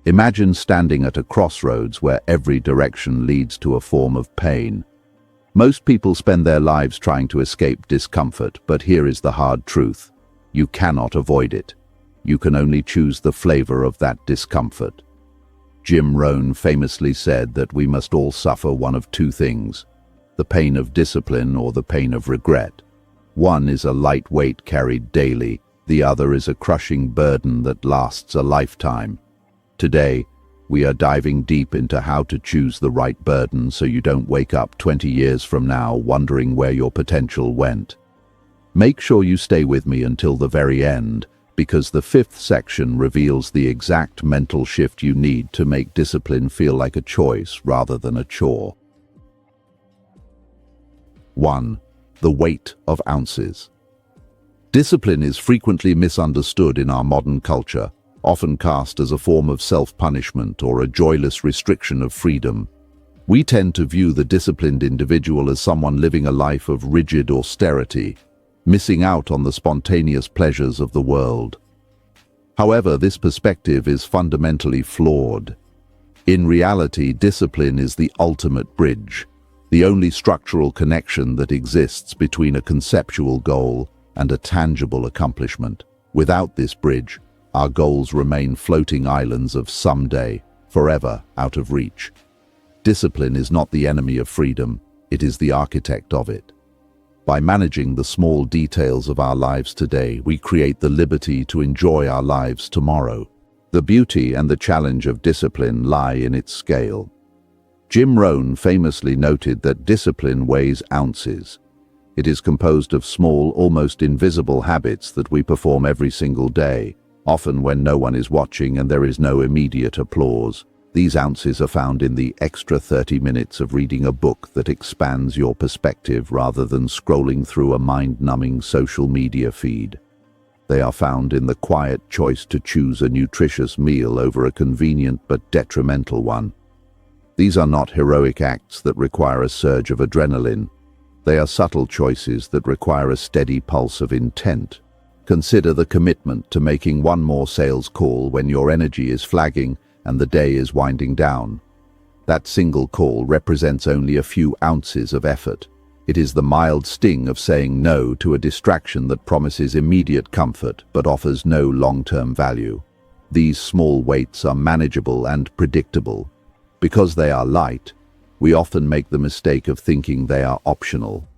Imagine standing at a crossroads where every direction leads to a form of pain. Most people spend their lives trying to escape discomfort, but here is the hard truth. You cannot avoid it. You can only choose the flavor of that discomfort. Jim Rohn famously said that we must all suffer one of two things: the pain of discipline or the pain of regret. One is a light weight carried daily, the other is a crushing burden that lasts a lifetime. Today, we are diving deep into how to choose the right burden so you don't wake up 20 years from now wondering where your potential went. Make sure you stay with me until the very end, because the fifth section reveals the exact mental shift you need to make discipline feel like a choice rather than a chore. 1. The weight of ounces. Discipline is frequently misunderstood in our modern culture, often cast as a form of self-punishment or a joyless restriction of freedom. We tend to view the disciplined individual as someone living a life of rigid austerity, missing out on the spontaneous pleasures of the world. However, this perspective is fundamentally flawed. In reality, discipline is the ultimate bridge, the only structural connection that exists between a conceptual goal and a tangible accomplishment. Without this bridge, our goals remain floating islands of someday, forever out of reach. Discipline is not the enemy of freedom, it is the architect of it. By managing the small details of our lives today, we create the liberty to enjoy our lives tomorrow. The beauty and the challenge of discipline lie in its scale. Jim Rohn famously noted that discipline weighs ounces. It is composed of small, almost invisible habits that we perform every single day, often when no one is watching and there is no immediate applause. These ounces are found in the extra 30 minutes of reading a book that expands your perspective rather than scrolling through a mind-numbing social media feed. They are found in the quiet choice to choose a nutritious meal over a convenient but detrimental one. These are not heroic acts that require a surge of adrenaline. They are subtle choices that require a steady pulse of intent. Consider the commitment to making one more sales call when your energy is flagging and the day is winding down. That single call represents only a few ounces of effort. It is the mild sting of saying no to a distraction that promises immediate comfort but offers no long-term value. These small weights are manageable and predictable. Because they are light, we often make the mistake of thinking they are optional.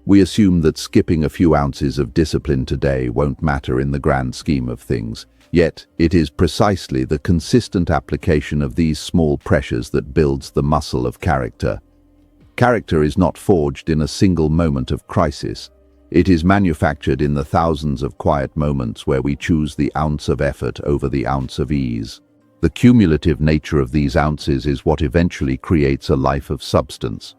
We assume that skipping a few ounces of discipline today won't matter in the grand scheme of things. Yet, it is precisely the consistent application of these small pressures that builds the muscle of character. Character is not forged in a single moment of crisis. It is manufactured in the thousands of quiet moments where we choose the ounce of effort over the ounce of ease. The cumulative nature of these ounces is what eventually creates a life of substance.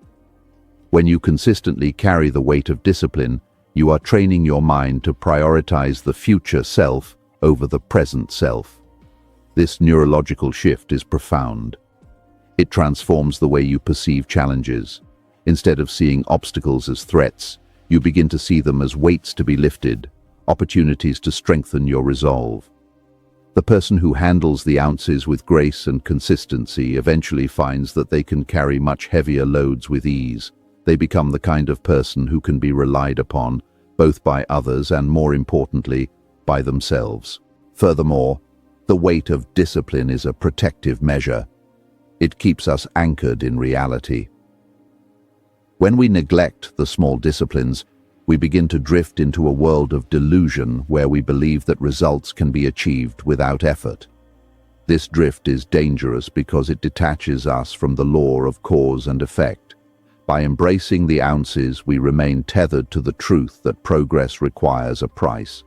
When you consistently carry the weight of discipline, you are training your mind to prioritize the future self over the present self. This neurological shift is profound. It transforms the way you perceive challenges. Instead of seeing obstacles as threats, you begin to see them as weights to be lifted, opportunities to strengthen your resolve. The person who handles the ounces with grace and consistency eventually finds that they can carry much heavier loads with ease. They become the kind of person who can be relied upon, both by others and, more importantly, by themselves. Furthermore, the weight of discipline is a protective measure. It keeps us anchored in reality. When we neglect the small disciplines, we begin to drift into a world of delusion where we believe that results can be achieved without effort. This drift is dangerous because it detaches us from the law of cause and effect. By embracing the ounces, we remain tethered to the truth that progress requires a price.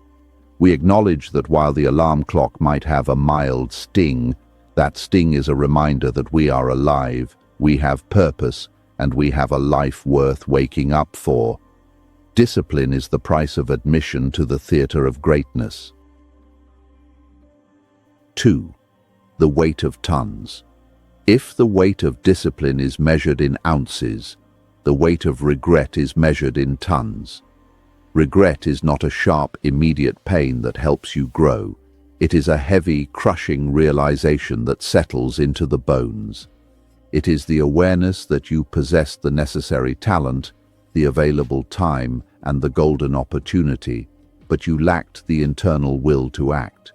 We acknowledge that while the alarm clock might have a mild sting, that sting is a reminder that we are alive, we have purpose, and we have a life worth waking up for. Discipline is the price of admission to the theater of greatness. 2. The weight of tons. If the weight of discipline is measured in ounces, the weight of regret is measured in tons. Regret is not a sharp, immediate pain that helps you grow. It is a heavy, crushing realization that settles into the bones. It is the awareness that you possess the necessary talent, the available time, and the golden opportunity, but you lacked the internal will to act.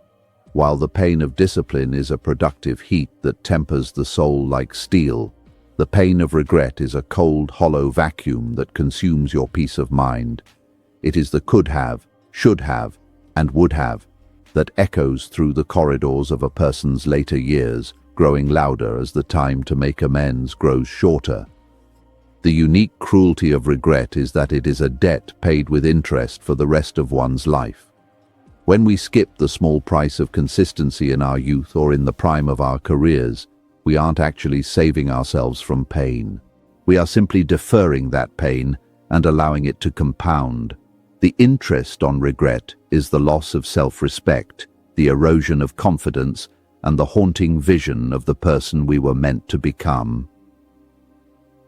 While the pain of discipline is a productive heat that tempers the soul like steel, the pain of regret is a cold, hollow vacuum that consumes your peace of mind. It is the could have, should have, and would have that echoes through the corridors of a person's later years, growing louder as the time to make amends grows shorter. The unique cruelty of regret is that it is a debt paid with interest for the rest of one's life. When we skip the small price of consistency in our youth or in the prime of our careers, we aren't actually saving ourselves from pain. We are simply deferring that pain and allowing it to compound. The interest on regret is the loss of self-respect, the erosion of confidence, and the haunting vision of the person we were meant to become.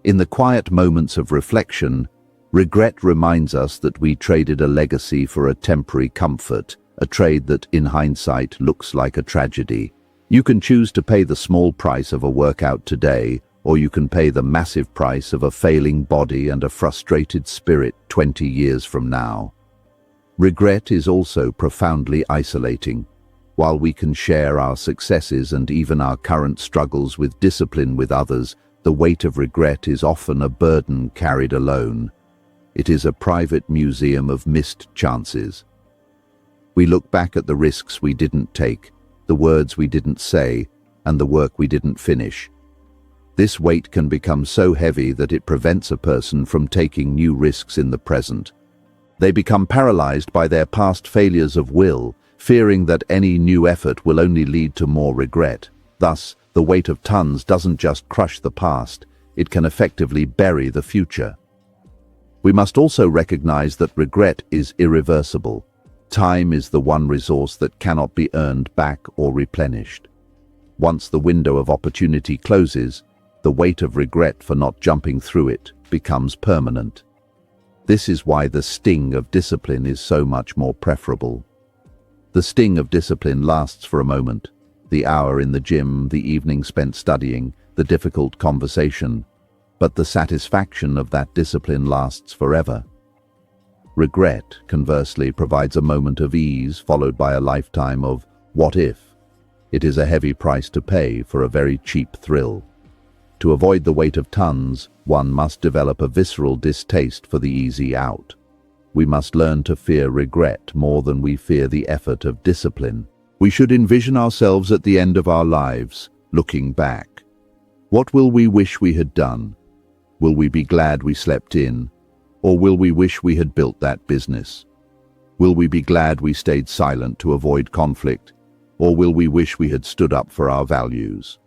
In the quiet moments of reflection, regret reminds us that we traded a legacy for a temporary comfort, a trade that, in hindsight, looks like a tragedy. You can choose to pay the small price of a workout today, or you can pay the massive price of a failing body and a frustrated spirit 20 years from now. Regret is also profoundly isolating. While we can share our successes and even our current struggles with discipline with others, the weight of regret is often a burden carried alone. It is a private museum of missed chances. We look back at the risks we didn't take, the words we didn't say, and the work we didn't finish. This weight can become so heavy that it prevents a person from taking new risks in the present. They become paralyzed by their past failures of will, fearing that any new effort will only lead to more regret. Thus, the weight of tons doesn't just crush the past, it can effectively bury the future. We must also recognize that regret is irreversible. Time is the one resource that cannot be earned back or replenished. Once the window of opportunity closes, the weight of regret for not jumping through it becomes permanent. This is why the sting of discipline is so much more preferable. The sting of discipline lasts for a moment. The hour in the gym, the evening spent studying, the difficult conversation. But the satisfaction of that discipline lasts forever. Regret, conversely, provides a moment of ease followed by a lifetime of what if. It is a heavy price to pay for a very cheap thrill. To avoid the weight of tons, one must develop a visceral distaste for the easy out. We must learn to fear regret more than we fear the effort of discipline. We should envision ourselves at the end of our lives, looking back. What will we wish we had done? Will we be glad we slept in? Or will we wish we had built that business? Will we be glad we stayed silent to avoid conflict? Or will we wish we had stood up for our values?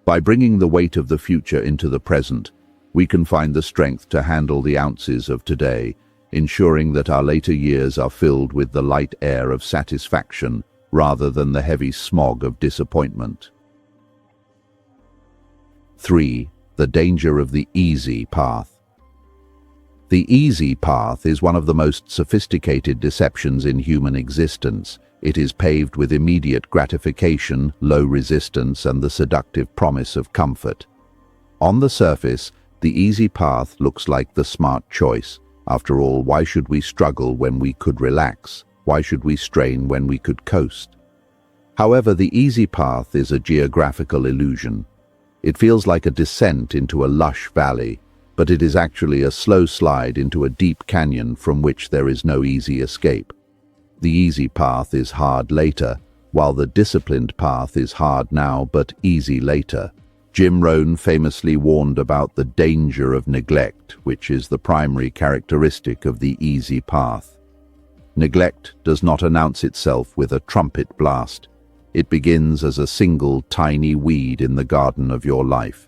By bringing the weight of the future into the present, we can find the strength to handle the ounces of today, ensuring that our later years are filled with the light air of satisfaction rather than the heavy smog of disappointment. 3. The danger of the easy path. The easy path is one of the most sophisticated deceptions in human existence. It is paved with immediate gratification, low resistance, and the seductive promise of comfort. On the surface, the easy path looks like the smart choice. After all, why should we struggle when we could relax? Why should we strain when we could coast? However, the easy path is a geographical illusion. It feels like a descent into a lush valley, but it is actually a slow slide into a deep canyon from which there is no easy escape. The easy path is hard later, while the disciplined path is hard now but easy later. Jim Rohn famously warned about the danger of neglect, which is the primary characteristic of the easy path. Neglect does not announce itself with a trumpet blast. It begins as a single tiny weed in the garden of your life.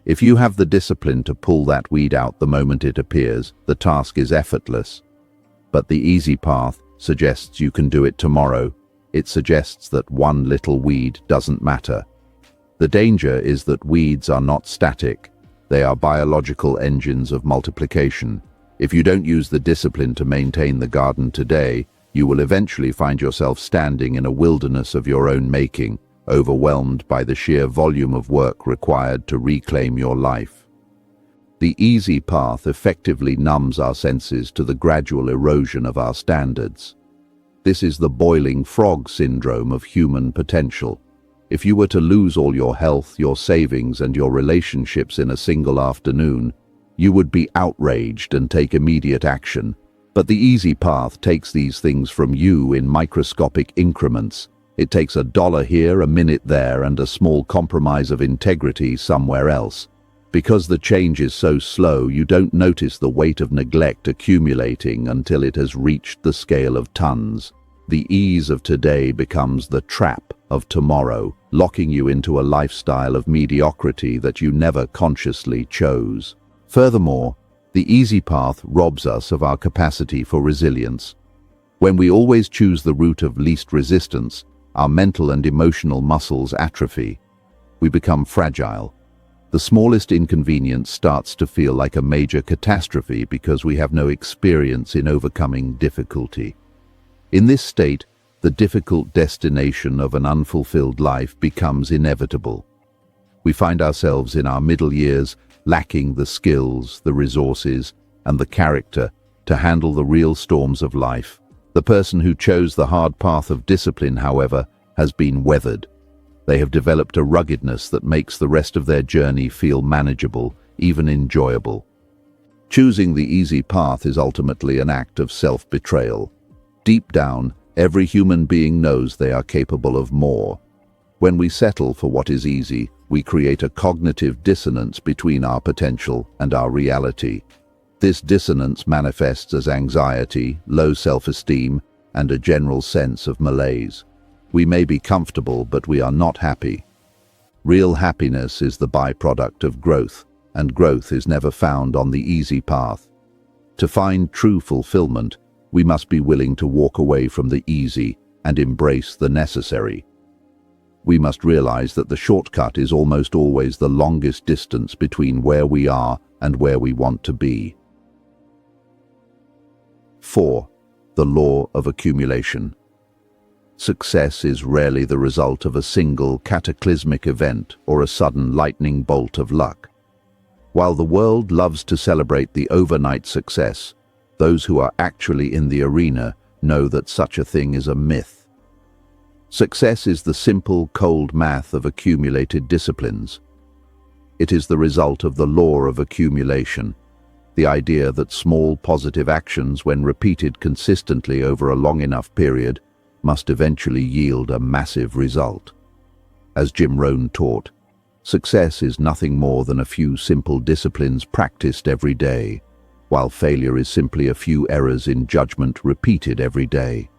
If you have the discipline to pull that weed out the moment it appears, the task is effortless. But the easy path suggests you can do it tomorrow. It suggests that one little weed doesn't matter. The danger is that weeds are not static. They are biological engines of multiplication. If you don't use the discipline to maintain the garden today, You will eventually find yourself standing in a wilderness of your own making, overwhelmed by the sheer volume of work required to reclaim your life. The easy path effectively numbs our senses to the gradual erosion of our standards. This is the boiling frog syndrome of human potential. If you were to lose all your health, your savings, and your relationships in a single afternoon, you would be outraged and take immediate action. But the easy path takes these things from you in microscopic increments. It takes $1 here, a minute there, and a small compromise of integrity somewhere else. Because the change is so slow, you don't notice the weight of neglect accumulating until it has reached the scale of tons. The ease of today becomes the trap of tomorrow, locking you into a lifestyle of mediocrity that you never consciously chose. Furthermore, the easy path robs us of our capacity for resilience. When we always choose the route of least resistance, our mental and emotional muscles atrophy. We become fragile. The smallest inconvenience starts to feel like a major catastrophe because we have no experience in overcoming difficulty. In this state, the difficult destination of an unfulfilled life becomes inevitable. We find ourselves in our middle years lacking the skills, the resources, and the character to handle the real storms of life. The person who chose the hard path of discipline, however, has been weathered. They have developed a ruggedness that makes the rest of their journey feel manageable, even enjoyable. Choosing the easy path is ultimately an act of self-betrayal. Deep down, every human being knows they are capable of more. When we settle for what is easy, we create a cognitive dissonance between our potential and our reality. This dissonance manifests as anxiety, low self-esteem, and a general sense of malaise. We may be comfortable, but we are not happy. Real happiness is the byproduct of growth, and growth is never found on the easy path. To find true fulfillment, we must be willing to walk away from the easy and embrace the necessary. We must realize that the shortcut is almost always the longest distance between where we are and where we want to be. 4. The law of accumulation. Success is rarely the result of a single cataclysmic event or a sudden lightning bolt of luck. While the world loves to celebrate the overnight success, those who are actually in the arena know that such a thing is a myth. Success is the simple, cold math of accumulated disciplines. It is the result of the law of accumulation, the idea that small positive actions, when repeated consistently over a long enough period, must eventually yield a massive result. As Jim Rohn taught, success is nothing more than a few simple disciplines practiced every day, while failure is simply a few errors in judgment repeated every day.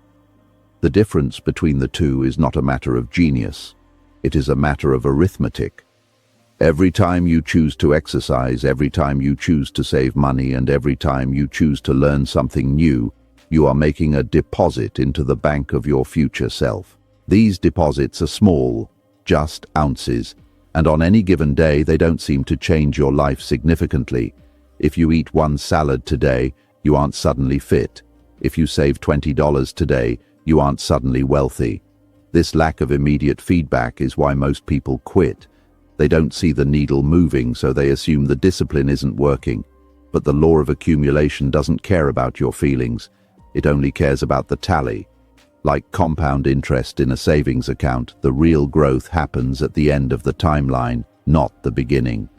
The difference between the two is not a matter of genius. It is a matter of arithmetic. Every time you choose to exercise, every time you choose to save money, and every time you choose to learn something new, you are making a deposit into the bank of your future self. These deposits are small, just ounces, and on any given day they don't seem to change your life significantly. If you eat one salad today, you aren't suddenly fit. If you save $20 today, you aren't suddenly wealthy. This lack of immediate feedback is why most people quit. They don't see the needle moving, so they assume the discipline isn't working. But the law of accumulation doesn't care about your feelings. It only cares about the tally. Like compound interest in a savings account, the real growth happens at the end of the timeline, not the beginning.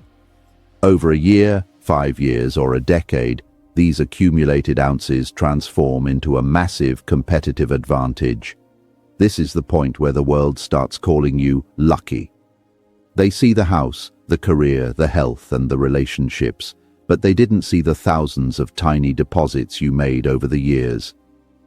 Over a year, 5 years, or a decade, these accumulated ounces transform into a massive competitive advantage. This is the point where the world starts calling you lucky. They see the house, the career, the health, and the relationships, but they didn't see the thousands of tiny deposits you made over the years.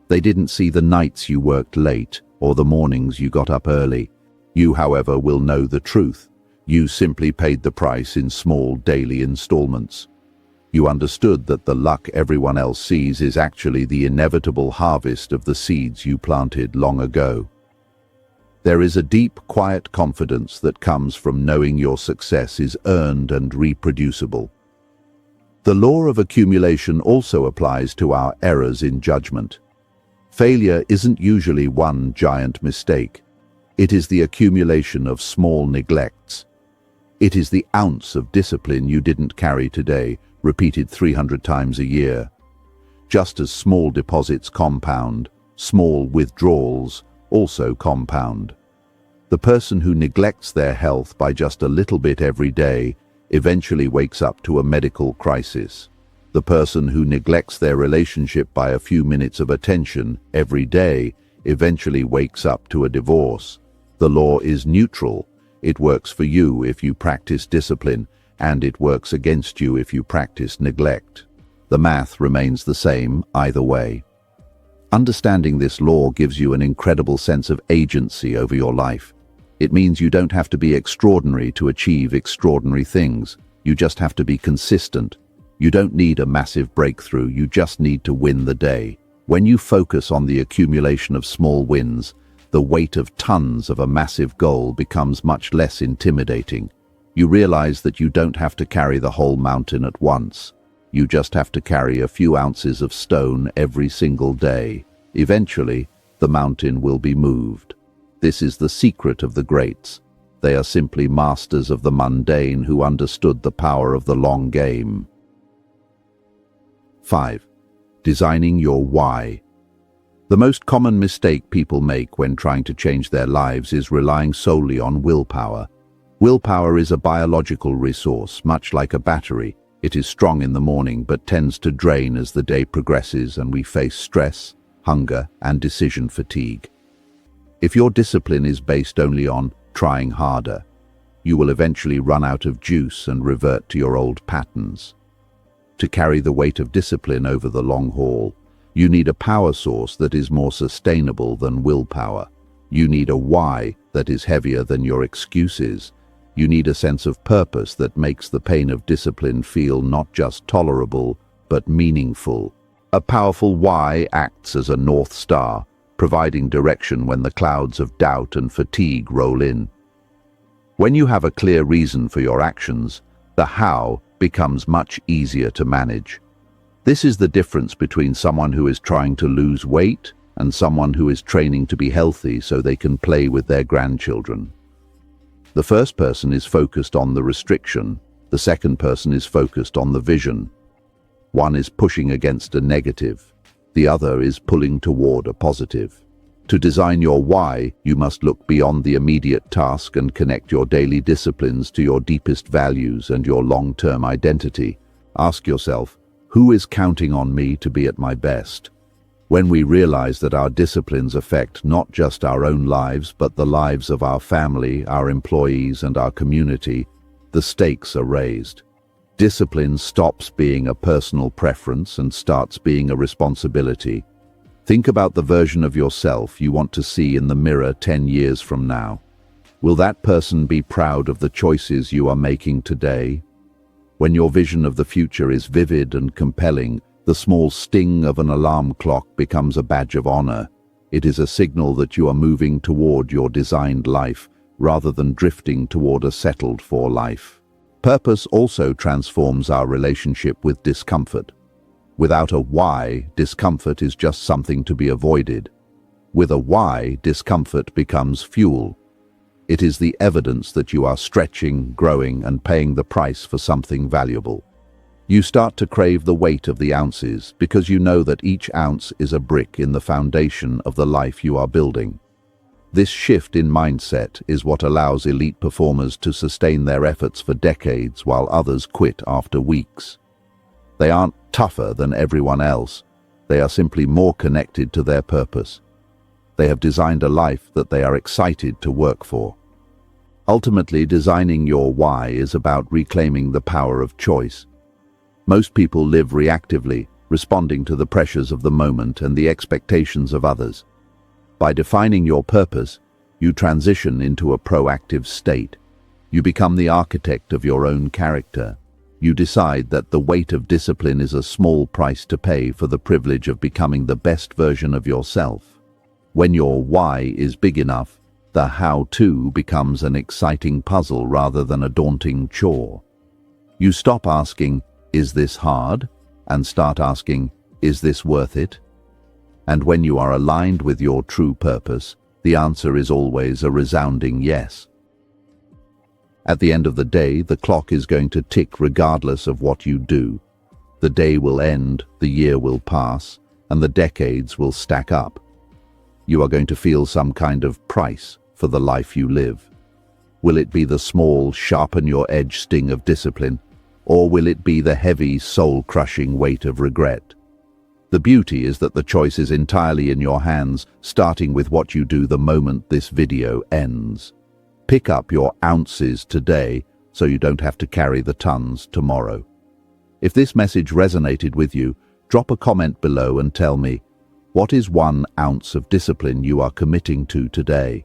They didn't see the nights you worked late or the mornings you got up early. You, however, will know the truth. You simply paid the price in small daily installments. You understood that the luck everyone else sees is actually the inevitable harvest of the seeds you planted long ago. There is a deep, quiet confidence that comes from knowing your success is earned and reproducible. The law of accumulation also applies to our errors in judgment. Failure isn't usually one giant mistake. It is the accumulation of small neglects. It is the ounce of discipline you didn't carry today, repeated 300 times a year. Just as small deposits compound, small withdrawals also compound. The person who neglects their health by just a little bit every day eventually wakes up to a medical crisis. The person who neglects their relationship by a few minutes of attention every day eventually wakes up to a divorce. The law is neutral. It works for you if you practice discipline, and it works against you if you practice neglect. The math remains the same either way. Understanding this law gives you an incredible sense of agency over your life. It means you don't have to be extraordinary to achieve extraordinary things. You just have to be consistent. You don't need a massive breakthrough, you just need to win the day. When you focus on the accumulation of small wins, the weight of tons of a massive goal becomes much less intimidating. You realize that you don't have to carry the whole mountain at once. You just have to carry a few ounces of stone every single day. Eventually, the mountain will be moved. This is the secret of the greats. They are simply masters of the mundane who understood the power of the long game. 5. Designing your why. The most common mistake people make when trying to change their lives is relying solely on willpower. Willpower is a biological resource, much like a battery. It is strong in the morning but tends to drain as the day progresses and we face stress, hunger, and decision fatigue. If your discipline is based only on trying harder, you will eventually run out of juice and revert to your old patterns. To carry the weight of discipline over the long haul, you need a power source that is more sustainable than willpower. You need a why that is heavier than your excuses. You need a sense of purpose that makes the pain of discipline feel not just tolerable, but meaningful. A powerful why acts as a North Star, providing direction when the clouds of doubt and fatigue roll in. When you have a clear reason for your actions, the how becomes much easier to manage. This is the difference between someone who is trying to lose weight and someone who is training to be healthy so they can play with their grandchildren. The first person is focused on the restriction, the second person is focused on the vision. One is pushing against a negative, the other is pulling toward a positive. To design your why, you must look beyond the immediate task and connect your daily disciplines to your deepest values and your long-term identity. Ask yourself, who is counting on me to be at my best? When we realize that our disciplines affect not just our own lives, but the lives of our family, our employees, and our community, the stakes are raised. Discipline stops being a personal preference and starts being a responsibility. Think about the version of yourself you want to see in the mirror 10 years from now. Will that person be proud of the choices you are making today? When your vision of the future is vivid and compelling, the small sting of an alarm clock becomes a badge of honor. It is a signal that you are moving toward your designed life, rather than drifting toward a settled-for life. Purpose also transforms our relationship with discomfort. Without a why, discomfort is just something to be avoided. With a why, discomfort becomes fuel. It is the evidence that you are stretching, growing, and paying the price for something valuable. You start to crave the weight of the ounces because you know that each ounce is a brick in the foundation of the life you are building. This shift in mindset is what allows elite performers to sustain their efforts for decades while others quit after weeks. They aren't tougher than everyone else. They are simply more connected to their purpose. They have designed a life that they are excited to work for. Ultimately, designing your why is about reclaiming the power of choice. Most people live reactively, responding to the pressures of the moment and the expectations of others. By defining your purpose, you transition into a proactive state. You become the architect of your own character. You decide that the weight of discipline is a small price to pay for the privilege of becoming the best version of yourself. When your why is big enough, the how-to becomes an exciting puzzle rather than a daunting chore. You stop asking, "Is this hard?" and start asking, "Is this worth it?" And when you are aligned with your true purpose, the answer is always a resounding yes. At the end of the day, the clock is going to tick regardless of what you do. The day will end, the year will pass, and the decades will stack up. You are going to feel some kind of price for the life you live. Will it be the small, sharpen-your-edge sting of discipline, or will it be the heavy, soul-crushing weight of regret? The beauty is that the choice is entirely in your hands, starting with what you do the moment this video ends. Pick up your ounces today so you don't have to carry the tons tomorrow. If this message resonated with you, drop a comment below and tell me, what is 1 ounce of discipline you are committing to today?